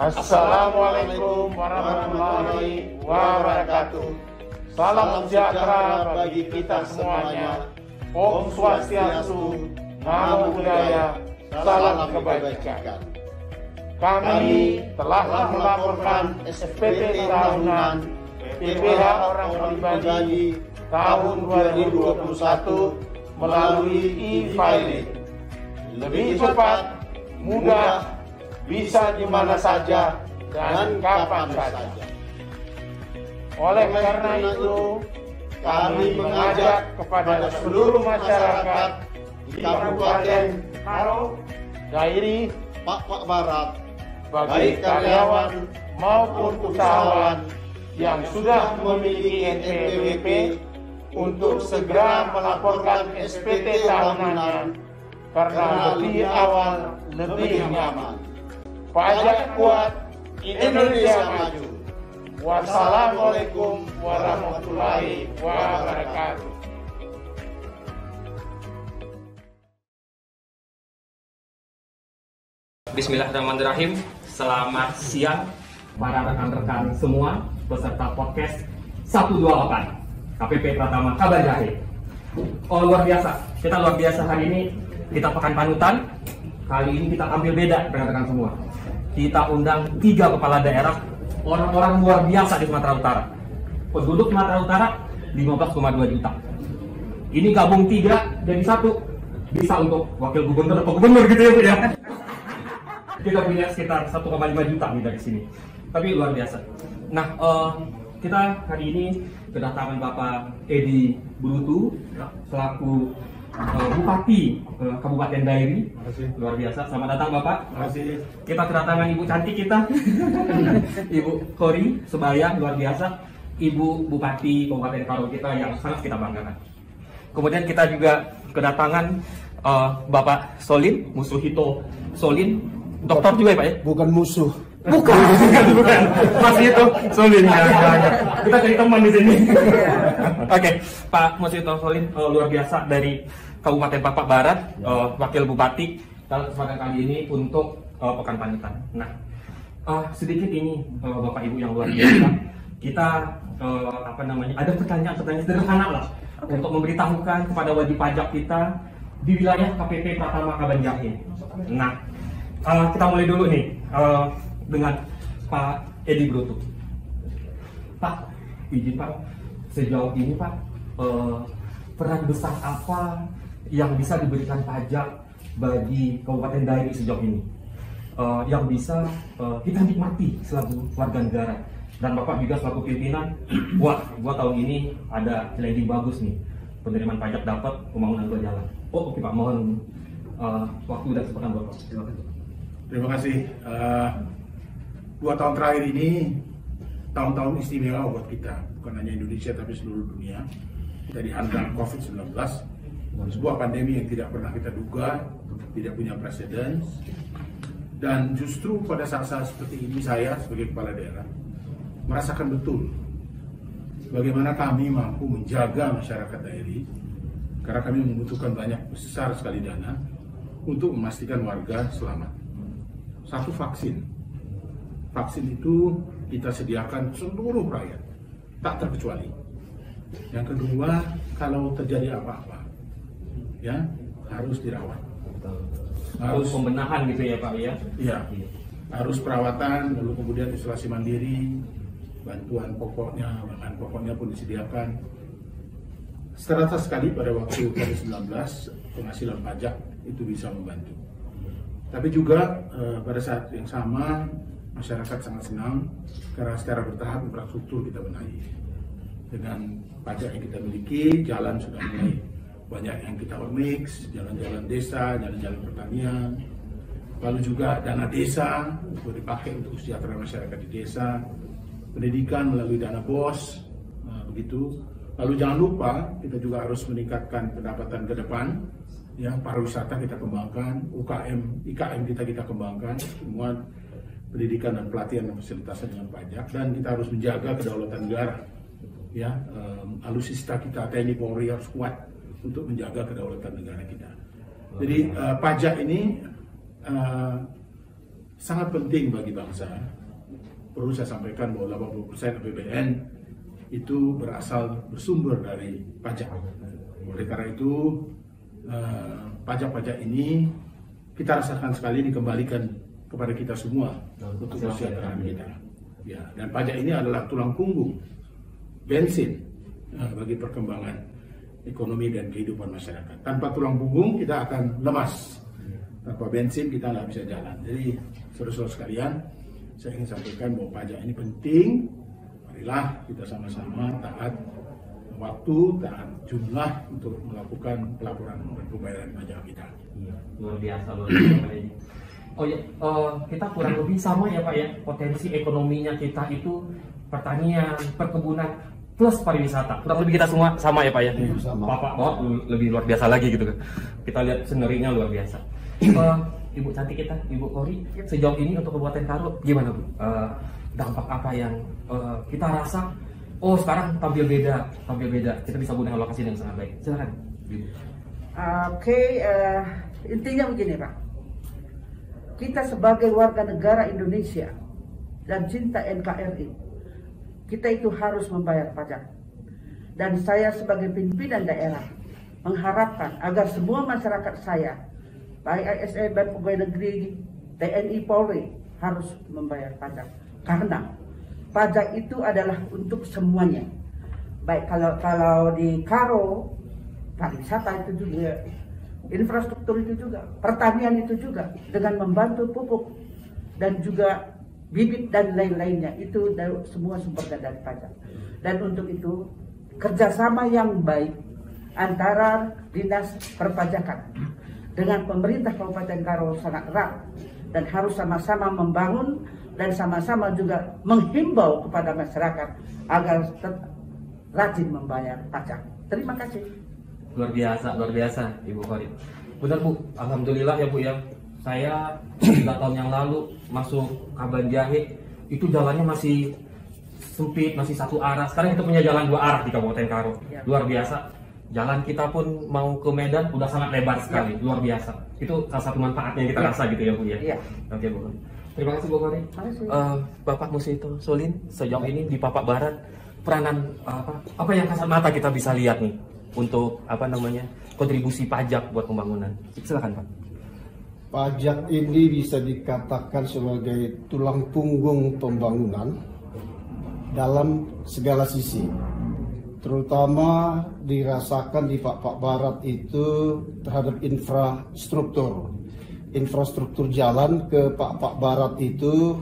Assalamualaikum warahmatullahi wabarakatuh. Salam sejahtera bagi kita semuanya. Om Swastiastu, Namo Buddhaya, salam kebajikan. Kami telah melaporkan SPT tahunan PPh orang pribadi tahun 2021 melalui e-filing. Lebih cepat, mudah, bisa di mana saja dan kapan saja. Oleh karena itu, kami mengajak kepada seluruh masyarakat di Kabupaten Karo, Dairi, Pak Barat, baik karyawan maupun usahawan yang sudah memiliki NPWP untuk segera melaporkan SPT tahunannya karena lebih awal, lebih nyaman. Pajak kuat, Indonesia maju. Wassalamualaikum warahmatullahi wabarakatuh. Bismillahirrahmanirrahim. Selamat siang para rekan-rekan semua peserta podcast 128 KPP Pratama Kabar Jahe. Oh, luar biasa. Kita luar biasa hari ini. Kita pekan panutan. Kali ini kita ambil beda rekan-rekan semua. Kita undang 3 kepala daerah, orang-orang luar biasa di Sumatera Utara. Penduduk Sumatera Utara 15,2 juta. Ini gabung 3 jadi 1. Bisa untuk wakil gubernur atau gubernur gitu ya Bu ya. Kita punya sekitar 1,5 juta nih dari sini. Tapi luar biasa. Nah, kita hari ini kedatangan Bapak Edi Brutu selaku Bupati Kabupaten Dairi. Luar biasa. Selamat datang Bapak. Makasih. Kita kedatangan Ibu cantik kita, Ibu Kori Sebaya, luar biasa. Ibu Bupati Kabupaten Karo kita yang sangat kita banggakan. Kemudian kita juga kedatangan Bapak Solin Musuhito Solin, dokter juga ya Pak ya? Bukan musuh. Bukan. Masih itu Solin ya. Kita cari teman di sini. Oke, Pak Musuhito Solin luar biasa dari Kabupaten Papak Barat, Wakil Bupati dalam kesempatan kali ini untuk pekan panutan. Nah, sedikit ini Bapak Ibu yang luar biasa. Kita ada pertanyaan-pertanyaan sederhana lah untuk memberitahukan kepada wajib pajak kita di wilayah KPP Pratama Kaban Jahe. Nah, kita mulai dulu nih dengan Pak Edi Brutu. Pak, izin Pak, sejauh ini Pak, peran besar apa yang bisa diberikan pajak bagi Kabupaten Dairi sejauh ini, yang bisa kita nikmati selaku warga negara, dan Bapak juga selaku pimpinan. Wah, gua tahun ini ada landing bagus nih, penerimaan pajak dapat, pembangunan gua jalan. Oh oke Pak, mohon waktu dan kesempatan Bapak. Terima kasih. 2 tahun terakhir ini tahun-tahun istimewa buat kita, bukan hanya Indonesia tapi seluruh dunia. Kita dihantam COVID-19, sebuah pandemi yang tidak pernah kita duga, tidak punya preseden. Dan justru pada saat-saat seperti ini saya sebagai kepala daerah merasakan betul bagaimana kami mampu menjaga masyarakat Dairi, karena kami membutuhkan banyak besar sekali dana untuk memastikan warga selamat. Satu, vaksin. Vaksin itu kita sediakan seluruh rakyat, tak terkecuali. Yang kedua, kalau terjadi apa-apa, ya harus dirawat. Harus pembenahan gitu ya Pak ya? Iya, harus perawatan, lalu kemudian isolasi mandiri, bantuan pokoknya, bahan pokoknya pun disediakan. Serata sekali pada waktu COVID-19, penghasilan pajak itu bisa membantu. Tapi juga pada saat yang sama, masyarakat sangat senang karena secara bertahap infrastruktur kita benahi. Dengan pajak yang kita miliki, jalan sudah mulai banyak yang kita mix, jalan-jalan desa, jalan-jalan pertanian, lalu juga dana desa untuk dipakai untuk kesejahteraan masyarakat di desa, pendidikan melalui dana BOS, begitu. Lalu jangan lupa kita juga harus meningkatkan pendapatan ke depan, ya, pariwisata kita kembangkan, UKM, IKM kita kembangkan, semua pendidikan dan pelatihan dan fasilitasnya dengan pajak, dan kita harus menjaga kedaulatan negara, ya, alutsista kita TNI Polri harus kuat untuk menjaga kedaulatan negara kita. Jadi pajak ini sangat penting bagi bangsa. Perlu saya sampaikan bahwa 80% APBN itu bersumber dari pajak. Oleh karena itu, pajak-pajak ini kita rasakan sekali dikembalikan kepada kita semua untuk kesejahteraan kita. Ya, dan pajak ini adalah tulang punggung, bensin bagi perkembangan ekonomi dan kehidupan masyarakat. Tanpa tulang punggung kita akan lemas. Tanpa bensin kita nggak bisa jalan. Jadi saudara-saudara sekalian, saya ingin sampaikan bahwa pajak ini penting. Marilah kita sama-sama taat waktu, taat jumlah untuk melakukan pelaporan dan pembayaran pajak kita. Iya, luar biasa, luar biasa. Oh ya, kita kurang lebih sama ya Pak ya, potensi ekonominya kita itu pertanian, perkebunan, plus pariwisata. Kurang lebih kita semua sama ya Pak ya. Sama. Bapak lebih luar biasa lagi gitu kan. Kita lihat scenerinya luar biasa. Ibu cantik kita, Ibu Kori, sejauh ini untuk Kabupaten Karo gimana Bu? Dampak apa yang kita rasa? Oh sekarang tampil beda. Kita bisa gunakan lokasi yang sangat baik. Silakan. Oke, intinya begini Pak. Kita sebagai warga negara Indonesia dan cinta NKRI, kita itu harus membayar pajak. Dan saya sebagai pimpinan daerah mengharapkan agar semua masyarakat saya, baik ASN dan pegawai negeri, TNI, Polri, harus membayar pajak. Karena pajak itu adalah untuk semuanya. Baik kalau di Karo, pariwisata itu juga, infrastruktur itu juga, pertanian itu juga, dengan membantu pupuk dan juga bibit dan lain-lainnya, itu semua sumbernya dari pajak. Dan untuk itu kerjasama yang baik antara dinas perpajakan dengan pemerintah Kabupaten Karo sangat erat dan harus sama-sama membangun dan sama-sama juga menghimbau kepada masyarakat agar rajin membayar pajak. Terima kasih. Luar biasa Ibu Kori. Benar Bu, alhamdulillah ya Bu ya. Saya 3 tahun yang lalu masuk Kaban Jahe, itu jalannya masih sempit, masih satu arah. Sekarang kita punya jalan 2 arah di Kabupaten Karo. Luar biasa. Jalan kita pun mau ke Medan udah sangat lebar sekali, luar biasa. Itu salah satu manfaatnya yang kita rasa gitu ya Bu ya. Oke Bu. Terima kasih Bu Kori. Bapak Musito Solin, sejauh ini di Papak Barat peranan apa yang kasat mata kita bisa lihat nih untuk kontribusi pajak buat pembangunan. Silakan Pak. Pajak ini bisa dikatakan sebagai tulang punggung pembangunan dalam segala sisi. Terutama dirasakan di Papak Barat itu terhadap infrastruktur. Infrastruktur jalan ke Papak Barat itu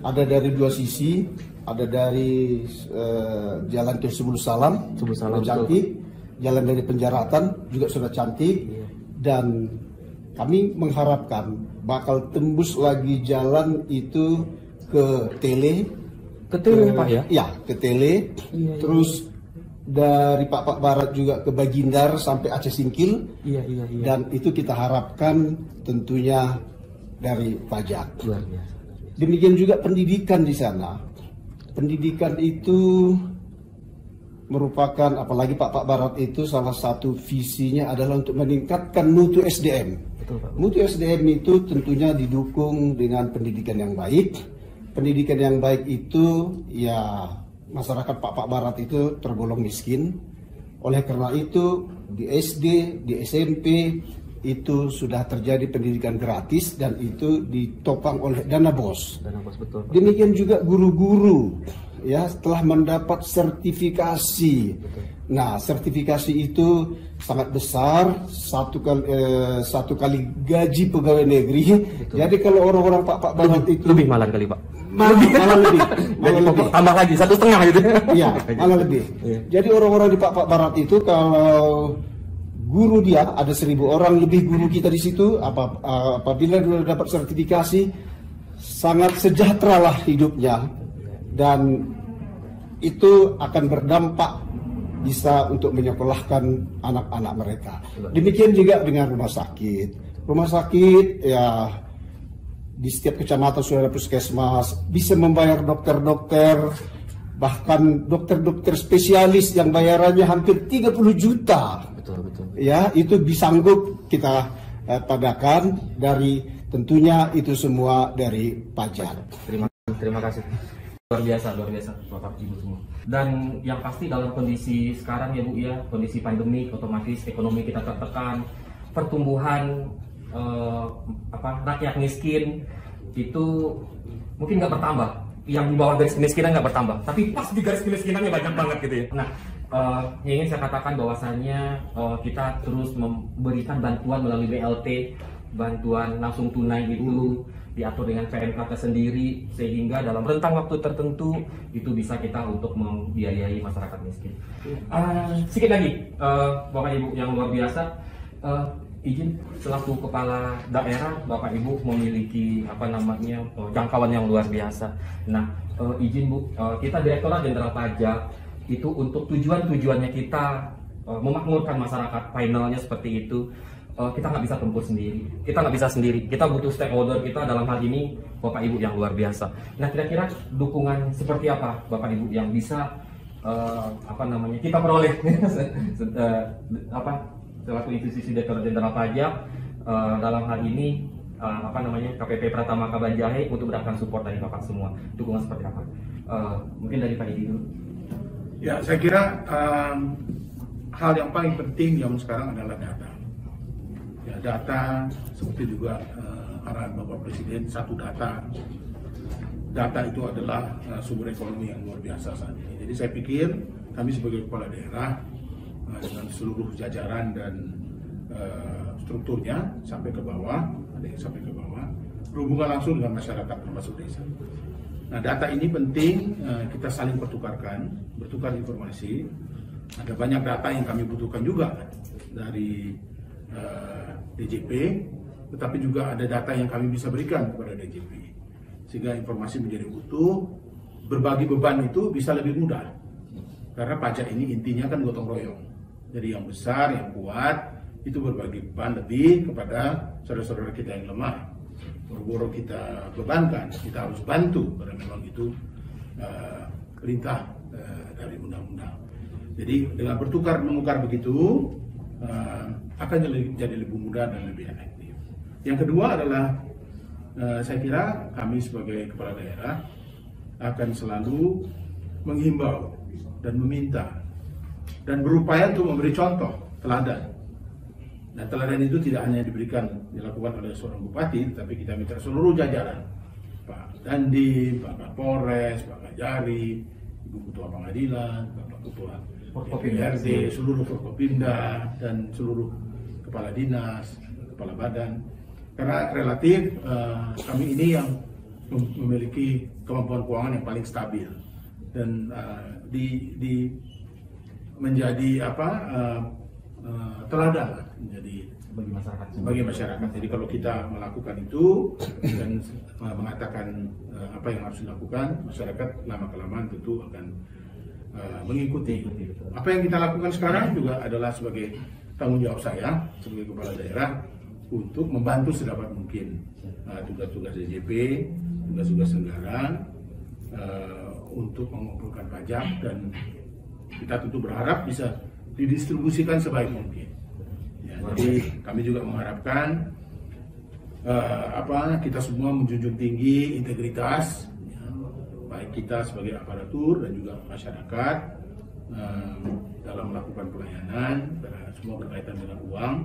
ada dari 2 sisi. Ada dari jalan ke Subul Salam sudah cantik, jalan dari Penjaratan juga sudah cantik, dan kami mengharapkan bakal tembus lagi jalan itu ke Tele, Pak ya? Ya, ke Tele, terus dari Papak Barat juga ke Bagindar sampai Aceh Singkil, dan itu kita harapkan tentunya dari pajak. Demikian juga pendidikan di sana. Pendidikan itu merupakan, apalagi Papak Barat itu salah satu visinya adalah untuk meningkatkan mutu SDM. Betul, Pak. Mutu SDM itu tentunya didukung dengan pendidikan yang baik. Pendidikan yang baik itu ya masyarakat Papak Barat itu tergolong miskin. Oleh karena itu di SD, di SMP itu sudah terjadi pendidikan gratis dan itu ditopang oleh dana BOS. Betul, Pak. Demikian juga guru-guru ya telah mendapat sertifikasi. Betul. Nah, sertifikasi itu sangat besar, satu kali gaji pegawai negeri. Betul. Jadi kalau orang-orang Papak Barat itu lebih malah kali Pak. Malah lebih. Tambah lagi 1,5 gitu. Iya, malah lebih. Jadi orang-orang di Papak Barat itu kalau guru dia ada 1.000 orang lebih guru kita di situ, apabila dia dapat sertifikasi sangat sejahtera lah hidupnya, dan itu akan berdampak bisa untuk menyekolahkan anak-anak mereka. Demikian juga dengan rumah sakit. Rumah sakit ya di setiap kecamatan sudah ada puskesmas, bisa membayar dokter-dokter, bahkan dokter-dokter spesialis yang bayarannya hampir 30 juta. Betul. Ya, itu disanggup kita padakan dari tentunya itu semua dari pajak. Terima kasih. Luar biasa Bapak Ibu semua. Dan yang pasti dalam kondisi sekarang ya Bu ya, kondisi pandemi, otomatis ekonomi kita tertekan, pertumbuhan rakyat miskin itu mungkin nggak bertambah, yang di bawah garis kemiskinan nggak bertambah, tapi pas di garis kemiskinannya banyak banget gitu ya. Nah, yang ingin saya katakan bahwasannya kita terus memberikan bantuan melalui BLT, bantuan langsung tunai itu diatur dengan PMK sendiri, sehingga dalam rentang waktu tertentu itu bisa kita untuk membiayai masyarakat miskin. Sedikit lagi, Bapak Ibu yang luar biasa, izin selaku kepala daerah, Bapak Ibu memiliki jangkauan yang luar biasa. Nah, izin Bu, kita Direktorat Jenderal Pajak itu untuk tujuannya kita memakmurkan masyarakat, finalnya seperti itu. Kita nggak bisa tempur sendiri, kita butuh stakeholder kita, dalam hal ini Bapak Ibu yang luar biasa. Nah, kira-kira dukungan seperti apa Bapak Ibu yang bisa kita peroleh selaku institusi Direktorat Jenderal Pajak dalam hal ini KPP Pratama Kabanjahe untuk mendapatkan support dari Bapak semua. Dukungan seperti apa? Mungkin dari Pak Idi dulu. Ya, saya kira hal yang paling penting yang sekarang adalah data. Ya, data seperti juga arahan Bapak Presiden, satu data. Data itu adalah sumber ekonomi yang luar biasa saat ini. Jadi saya pikir kami sebagai kepala daerah dengan seluruh jajaran dan strukturnya sampai ke bawah, berhubungan langsung dengan masyarakat termasuk desa. Nah, data ini penting kita saling bertukar informasi. Ada banyak data yang kami butuhkan juga dari DJP, tetapi juga ada data yang kami bisa berikan kepada DJP, sehingga informasi menjadi utuh. Berbagi beban itu bisa lebih mudah, karena pajak ini intinya kan gotong royong. Jadi yang besar, yang kuat itu berbagi beban lebih kepada saudara-saudara kita yang lemah. Boro-boro kita bebankan, kita harus bantu, karena memang itu perintah dari undang-undang. Jadi dengan bertukar-menukar begitu akan jadi lebih mudah dan lebih efektif. Yang kedua adalah saya kira kami sebagai kepala daerah akan selalu menghimbau dan meminta dan berupaya untuk memberi contoh teladan. Dan teladan itu tidak hanya dilakukan oleh seorang bupati, tapi kita minta seluruh jajaran, Pak Dandim, Pak Kapolres, Pak Kajari, Ibu Ketua Pengadilan, Bapak Ketua DPRD, seluruh Forkopimda, dan seluruh kepala dinas, kepala badan. Karena relatif kami ini yang memiliki kemampuan keuangan yang paling stabil dan menjadi teladan menjadi bagi masyarakat. Jadi kalau kita melakukan itu dan mengatakan apa yang harus dilakukan, masyarakat lama-kelamaan tentu akan mengikuti. Apa yang kita lakukan sekarang juga adalah sebagai tanggung jawab saya sebagai kepala daerah untuk membantu sedapat mungkin tugas-tugas DJP, tugas-tugas negara untuk mengumpulkan pajak, dan kita tentu berharap bisa didistribusikan sebaik mungkin. Ya, jadi kami juga mengharapkan kita semua menjunjung tinggi integritas, ya, baik kita sebagai aparatur dan juga masyarakat dalam melakukan pelayanan, karena semua berkaitan dengan uang.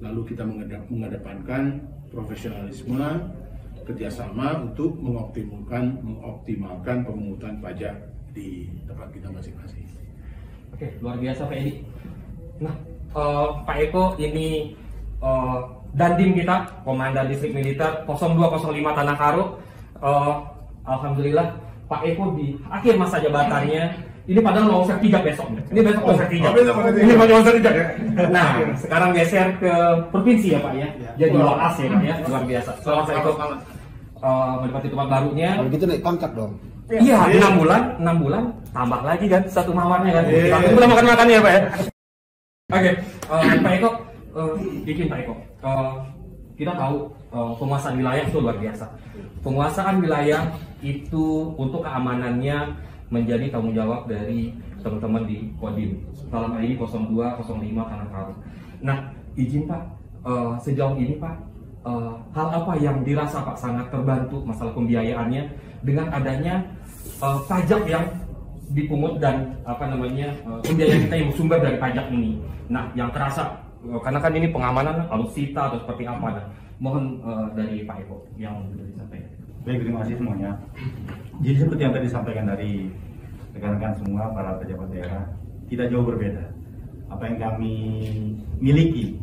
Lalu kita mengedepankan profesionalisme, kerjasama untuk mengoptimalkan pemungutan pajak di tempat kita masing-masing. Oke, luar biasa Pak Edi. Nah, Pak Eko ini Dandim kita, Komandan Distrik Militer 0205 Tanah Karo. Alhamdulillah Pak Eko di akhir masa jabatannya, ini padahal mau set 3 besok. Ini besok mau set 3. Ini mau set 3 ya. Nah, sekarang geser ke provinsi ya Pak ya. Jadi Waas ya Pak ya, luar biasa. Selamat Pak Eko menempati tempat barunya. Kalau gitu naik pangkat dong. Iya, 6 bulan tambah lagi kan satu mawarnya kan. Kita belum makan ya Pak ya. Oke, Pak Eko, bikin Pak Eko. Kita tahu penguasaan wilayah itu luar biasa. Penguasaan wilayah itu untuk keamanannya menjadi tanggung jawab dari teman-teman di Kodim. Dalam hal ini 0205 Tanah Karo. Nah, izin Pak, sejauh ini Pak, hal apa yang dirasa Pak sangat terbantu masalah pembiayaannya dengan adanya pajak yang dipungut dan pembiayaan kita yang bersumber dari pajak ini. Nah, yang terasa karena kan ini pengamanan alutsista atau seperti apa, nah, mohon dari Pak Eko yang sudah disampaikan. Baik, terima kasih semuanya. Jadi seperti yang tadi disampaikan dari rekan-rekan semua para pejabat daerah, tidak jauh berbeda. Apa yang kami miliki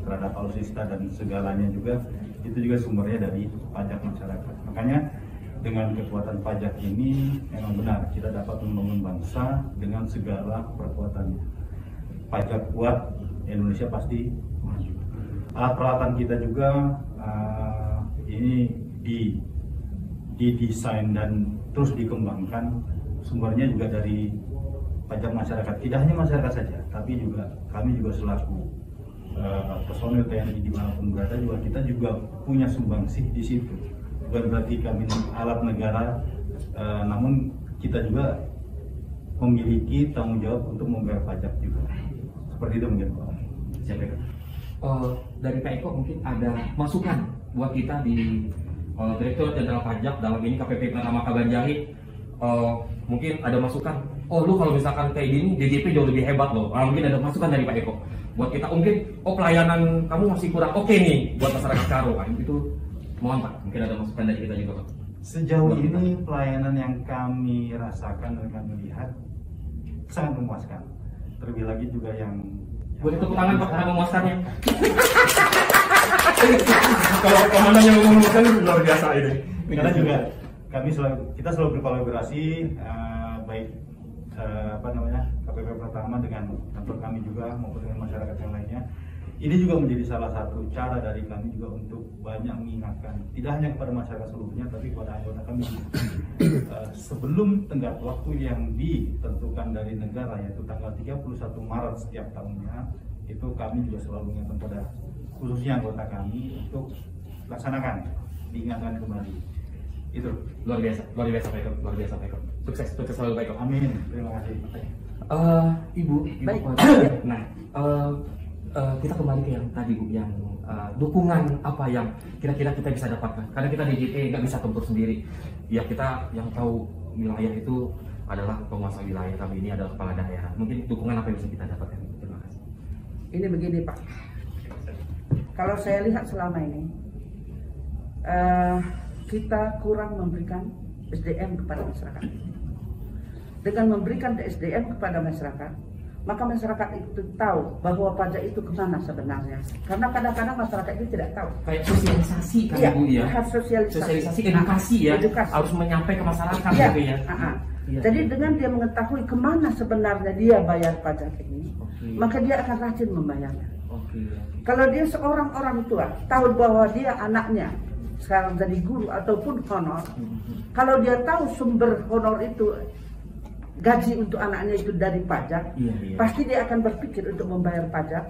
terhadap alutsista dan segalanya juga itu juga sumbernya dari pajak masyarakat. Makanya dengan kekuatan pajak ini memang benar kita dapat membangun bangsa dengan segala perkuatannya. Pajak kuat, Indonesia pasti maju. Alat peralatan kita juga ini didesain dan terus dikembangkan, sumbernya juga dari pajak masyarakat. Tidak hanya masyarakat saja, tapi juga kami juga selaku personil TNI dimanapun berada juga kita juga punya sumbangsih di situ. Bukan berarti kami alat negara, namun kita juga memiliki tanggung jawab untuk membayar pajak juga. Seperti itu mungkin Pak. Siapa itu? Dari Pak Eko mungkin ada masukan buat kita di Direktur Jenderal Pajak dalam ini KPP Pratama Kabanjahi. Mungkin ada masukan. Lu kalau misalkan kayak gini DJP jauh lebih hebat loh. Mungkin ada masukan dari Pak Eko buat kita. Mungkin pelayanan kamu masih kurang oke nih buat masyarakat Karo. Itu mohon Pak, mungkin ada masukan dari kita juga Pak. Sejauh ini pelayanan yang kami rasakan dan kami lihat sangat memuaskan. Terlebih lagi juga yang boleh tepuk tangan Pak karena memuaskannya. Kalau komandan yang memuaskan luar biasa ini. Karena juga kita selalu berkolaborasi baik KPP Pratama dengan kantor kami juga maupun dengan masyarakat yang lainnya. Ini juga menjadi salah satu cara dari kami juga untuk banyak mengingatkan, tidak hanya kepada masyarakat seluruhnya, tapi kepada anggota kami. Sebelum tenggat waktu yang ditentukan dari negara, yaitu tanggal 31 Maret setiap tahunnya, itu kami juga selalu mengingatkan pada khususnya anggota kami untuk laksanakan, diingatkan kembali. Itu luar biasa Pak Eko, luar biasa Pak Eko. Sukses selalu Pak Eko. Amin. Terima kasih. Ibu Baik. Nah, kita kembali ke yang tadi Bu, yang dukungan apa yang kira-kira kita bisa dapatkan. Karena kita DJP nggak bisa tempur sendiri. Ya kita yang tahu wilayah itu adalah penguasa wilayah, kami ini adalah kepala daerah. Mungkin dukungan apa yang bisa kita dapatkan? Terima kasih. Ini begini Pak, kalau saya lihat selama ini kita kurang memberikan SDM kepada masyarakat. Dengan memberikan SDM kepada masyarakat, maka masyarakat itu tahu bahwa pajak itu kemana sebenarnya. Karena kadang-kadang masyarakat itu tidak tahu. Kayak sosialisasi kan Iya, Bu ya? harus sosialisasi. Edukasi ya? Edukasi. Harus menyampaikan ke masyarakat Iya, gitu ya? Iya. Jadi dengan dia mengetahui kemana sebenarnya dia bayar pajak ini, maka dia akan rajin membayarnya. Kalau dia seorang orang tua tahu bahwa dia anaknya sekarang jadi guru ataupun honor, kalau dia tahu sumber honor itu gaji untuk anaknya itu dari pajak, pasti dia akan berpikir untuk membayar pajak,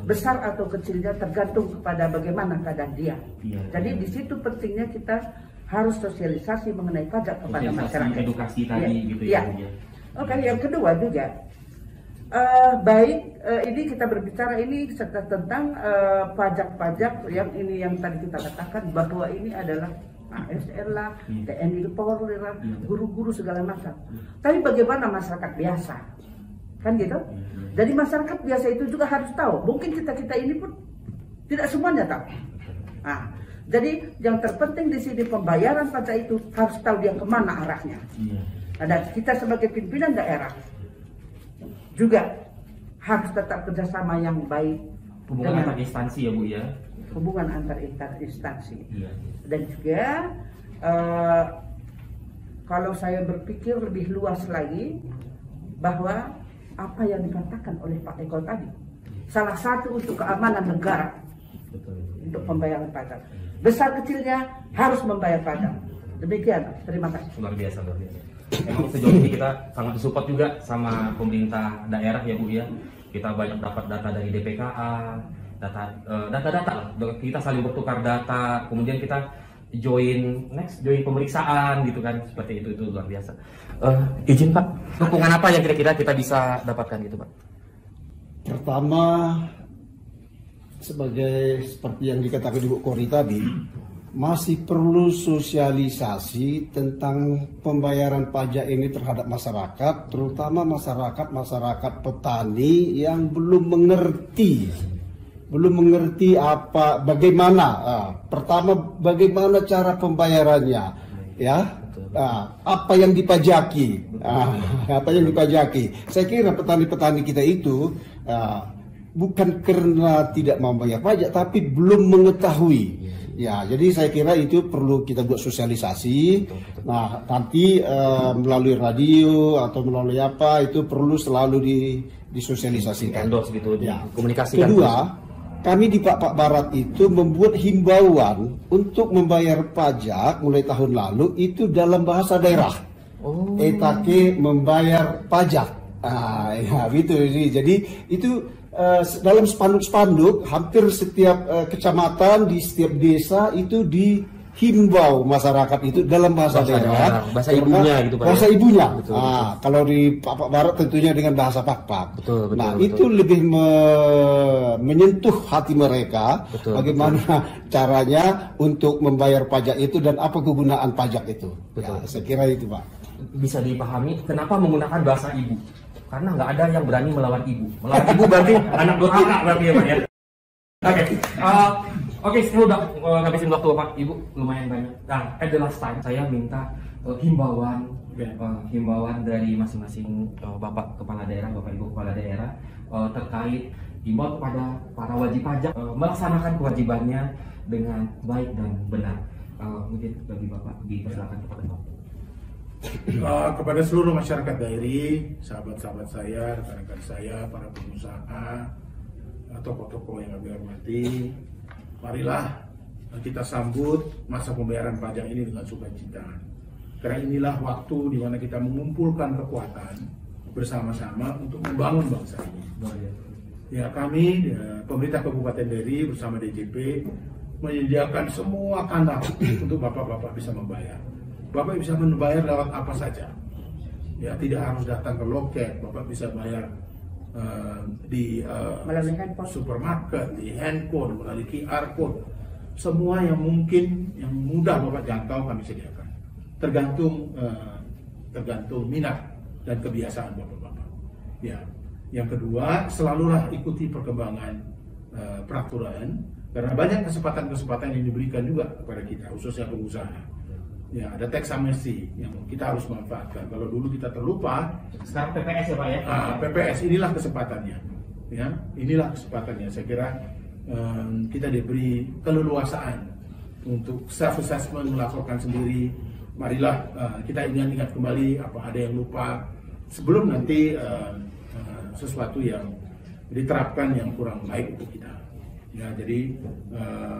besar atau kecilnya tergantung kepada bagaimana keadaan dia. Jadi di situ pentingnya kita harus sosialisasi mengenai pajak kepada masyarakat. Edukasi tadi gitu ya. Oke, yang kedua juga ini kita berbicara ini tentang pajak-pajak yang ini yang tadi kita katakan bahwa ini adalah ASN lah, TNI Polri lah, guru-guru segala macam. Tapi bagaimana masyarakat biasa? Kan gitu? Jadi masyarakat biasa itu juga harus tahu. Mungkin kita ini pun tidak semuanya tahu. Nah, jadi yang terpenting di sini pembayaran pajak itu harus tahu dia kemana arahnya. Dan kita sebagai pimpinan daerah juga harus tetap kerjasama yang baik. Hubungan antar instansi ya Bu ya? Hubungan antar instansi. Dan juga kalau saya berpikir lebih luas lagi bahwa apa yang dikatakan oleh Pak Eko tadi, salah satu untuk keamanan negara, untuk pembayaran pajak. Besar kecilnya harus membayar pajak. Demikian, terima kasih. Luar biasa, luar biasa. Memang sejauh ini kita sangat disupport juga sama pemerintah daerah ya Bu ya. Kita banyak dapat data dari DPKA, data-data lah. Kita saling bertukar data, kemudian kita join pemeriksaan gitu kan, seperti itu luar biasa. Izin Pak, dukungan apa yang kira-kira kita bisa dapatkan gitu Pak? Pertama, seperti yang dikatakan Ibu Kori tadi, masih perlu sosialisasi tentang pembayaran pajak ini terhadap masyarakat, terutama masyarakat petani yang belum mengerti bagaimana pertama bagaimana cara pembayarannya, ya, apa yang dipajaki, Saya kira petani-petani kita itu bukan karena tidak mau bayar pajak, tapi belum mengetahui. Ya, jadi saya kira itu perlu kita buat sosialisasi. Nah, nanti melalui radio atau melalui apa itu perlu selalu disosialisasikan. Gitu, ya. Komunikasikan. Kedua, kami di Pak Barat itu membuat himbauan untuk membayar pajak mulai tahun lalu itu dalam bahasa daerah. Etake membayar pajak. Ya, gitu. Jadi itu dalam spanduk-spanduk hampir setiap kecamatan di setiap desa itu dihimbau masyarakat itu dalam bahasa daerah, bahasa ibunya gitu Pak. Bahasa ibunya. Betul. Kalau di Pak Barat tentunya dengan bahasa Pak. Betul. Itu lebih menyentuh hati mereka. Bagaimana caranya untuk membayar pajak itu dan apa kegunaan pajak itu. Ya, saya kira itu Pak. Bisa dipahami kenapa menggunakan bahasa ibu. Karena nggak ada yang berani melawan ibu. Melawan ibu berarti anak durhaka berarti ya Pak ya. Oke, saya udah ngabisin waktu Pak. Ibu lumayan banyak. Nah, at the last time saya minta himbauan dari masing-masing Bapak Kepala Daerah, Bapak Ibu Kepala Daerah terkait himbau kepada para wajib pajak melaksanakan kewajibannya dengan baik dan benar. Mungkin bagi Bapak dipersilakan kepada Bapak. Kepada seluruh masyarakat daerah, sahabat-sahabat saya, rekan-rekan saya, para pengusaha, tokoh-tokoh yang kami hormati, marilah kita sambut masa pembayaran pajak ini dengan sukacita. Karena inilah waktu di mana kita mengumpulkan kekuatan bersama-sama untuk membangun bangsa ini. Ya, kami pemerintah Kabupaten Deri bersama DJP menyediakan semua kanal untuk bapak-bapak bisa membayar. Bapak bisa membayar lewat apa saja, ya, tidak harus datang ke loket. Bapak bisa bayar di supermarket, di handphone, melalui QR code, semua yang mungkin yang mudah Bapak jangkau kami sediakan. Tergantung minat dan kebiasaan bapak-bapak. Ya, yang kedua, selalulah ikuti perkembangan peraturan, karena banyak kesempatan-kesempatan yang diberikan juga kepada kita, khususnya pengusaha. Ya, ada tax amnesty yang kita harus manfaatkan. Kalau dulu kita terlupa, sekarang PPS ya Pak ya? PPS inilah kesempatannya. Ya, inilah kesempatannya. Saya kira kita diberi keleluasaan untuk self-assessment, melaporkan sendiri. Marilah kita ingat kembali apa ada yang lupa sebelum nanti sesuatu yang diterapkan yang kurang baik untuk kita. Ya, jadi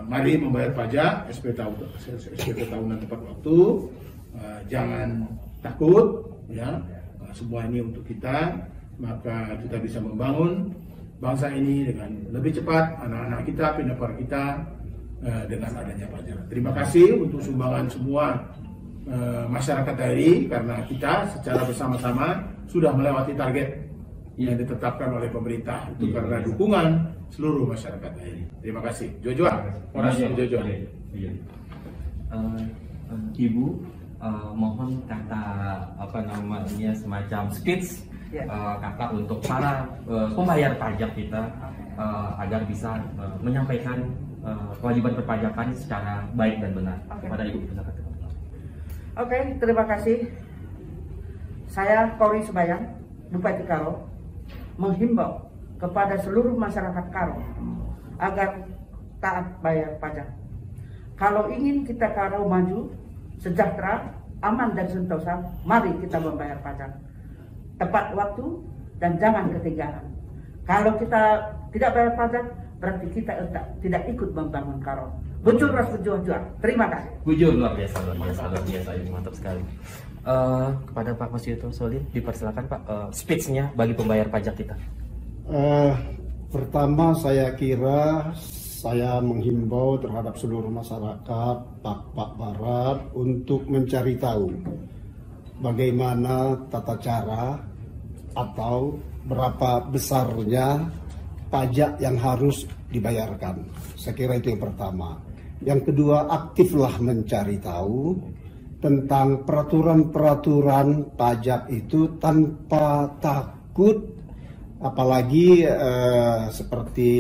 mari membayar pajak SPT tahunan tepat waktu, jangan takut, ya, semua ini untuk kita, maka kita bisa membangun bangsa ini dengan lebih cepat, anak-anak kita, pindah kita dengan adanya pajak. Terima kasih untuk sumbangan semua masyarakat daerah, karena kita secara bersama-sama sudah melewati target yang ditetapkan oleh pemerintah itu karena dukungan seluruh masyarakat daerah. Terima kasih. Jojo. Ibu mohon kata apa namanya semacam speech kakak untuk para pembayar pajak kita agar bisa menyampaikan kewajiban perpajakan secara baik dan benar kepada Ibu. Oke, terima kasih. Saya Kori Sebayang, Bupati Karo, menghimbau kepada seluruh masyarakat Karo agar taat bayar pajak. Kalau ingin kita Karo maju, sejahtera, aman dan sentosa, mari kita membayar pajak tepat waktu dan jangan ketinggalan. Kalau kita tidak bayar pajak, berarti kita tidak ikut membangun Karo. Bujur ras berjuang. Terima kasih. Bujur luar biasa. Ini mantap sekali. Kepada Pak Mas Yuto Solin, dipersilakan Pak speech-nya bagi pembayar pajak kita. Pertama saya kira saya menghimbau terhadap seluruh masyarakat Pak Barat untuk mencari tahu bagaimana tata cara atau berapa besarnya pajak yang harus dibayarkan. Saya kira itu yang pertama. Yang kedua, aktiflah mencari tahu tentang peraturan-peraturan pajak itu tanpa takut, apalagi seperti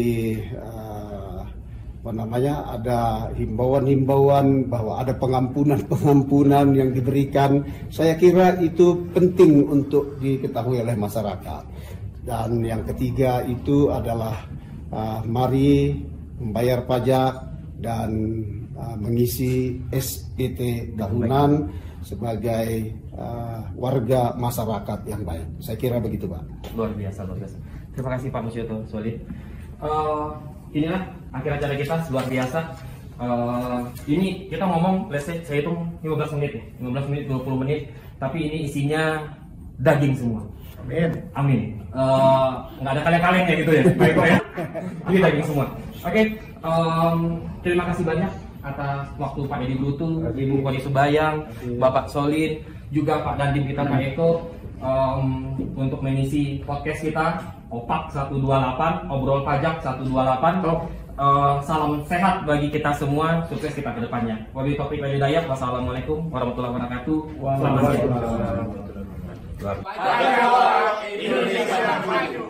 ada himbauan-himbauan bahwa ada pengampunan yang diberikan. Saya kira itu penting untuk diketahui oleh masyarakat. Dan yang ketiga itu adalah mari membayar pajak dan mengisi SPT tahunan sebagai warga masyarakat yang baik. Saya kira begitu, Pak. Luar biasa, luar biasa. Terima kasih Pak Musyoto Solid. Inilah akhir acara kita, luar biasa. Ini kita ngomong, let's say, saya hitung 15 menit ya, 15 menit, 20 menit, tapi ini isinya daging semua. Amin. Amin. Nggak ada kaleng-kalengnya gitu ya, baik Pak ya. Ini daging semua. Oke, terima kasih banyak atas waktu Pak Deddy Brutu, Ibu Koni Subayang, Bapak Solid, juga Pak Dandim kita Pak Eko, untuk mengisi podcast kita Opak 128, Obrol Pajak 128. Salam sehat bagi kita semua, sukses kita ke depannya. Wabillahi taufiq wal hidayah. Wassalamualaikum warahmatullahi wabarakatuh. Selamat siang. Waalaikumsalam. Indonesia maju.